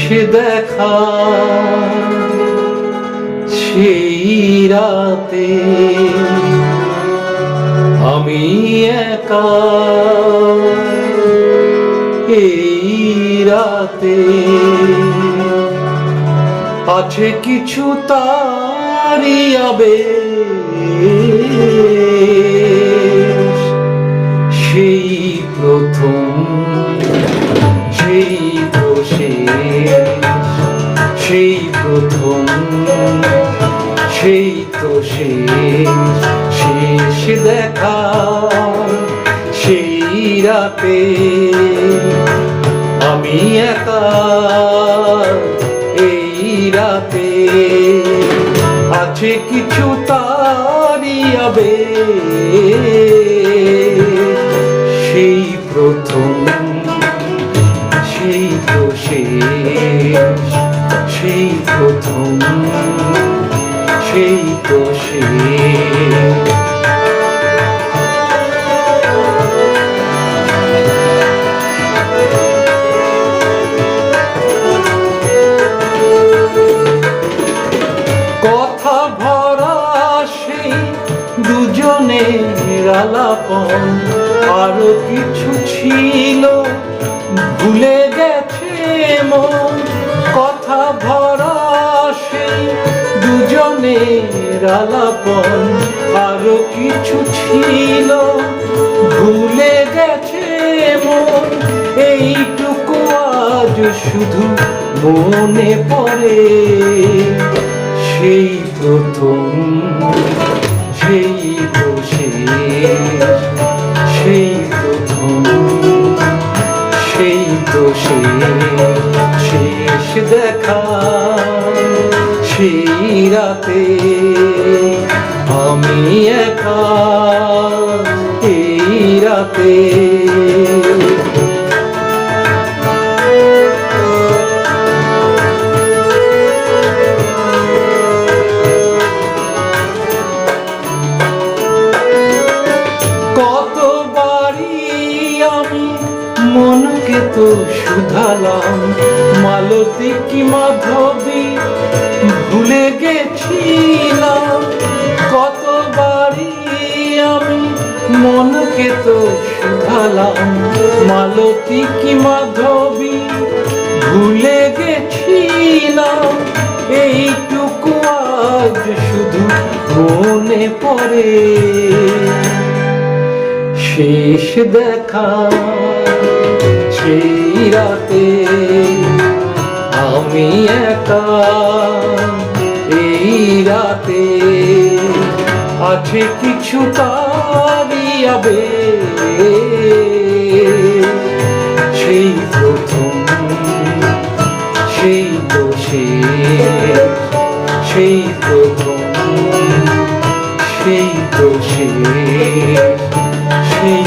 দেখা সেই রাতে আমি একা, এই রাতে আছে কিছু তারি আবেশ, সেই প্রথম সেই তো শেষ, সেই প্রথম সেই তো শেষ, শেষ দেখা সেই রাতে আমি একা, এই রাতে আছে কিছু তারি আবেশ, সেই প্রথম সেই তো শেষ, সেই প্রথম সেই তো শেষ। কথা ভরা সেই দুজনের আলাপন, আরো কিছু ছিল ভুলে গেছে মন। কথা ভরা সেই দুজনের আলাপন, আরো কিছু ছিল ভুলে গেছে মন। এইটুকু আজ শুধু মনে পড়ে, সেই প্রথম সেই তো শেষ, সেই প্রথম সেই তো শেষ, শেষ দেখা সেই রাতে আমি একা, এই রাতে মনকে তো শুধালাম, মালতী কি মাধবী ভুলে গেছিলাম। কতবারই আমি মনকে তো শুধালাম, মালতী কি মাধবী ভুলে গেছিলাম। এইটুকু আজ শুধু মনে পড়ে, শেষ দেখা সেই রাতে আমি একা, এই রাতে আছে কিছু তারি আবেশ, সেই প্রথম সেই তো শেষ, সেই প্রথম সেই তো শেষ, সেই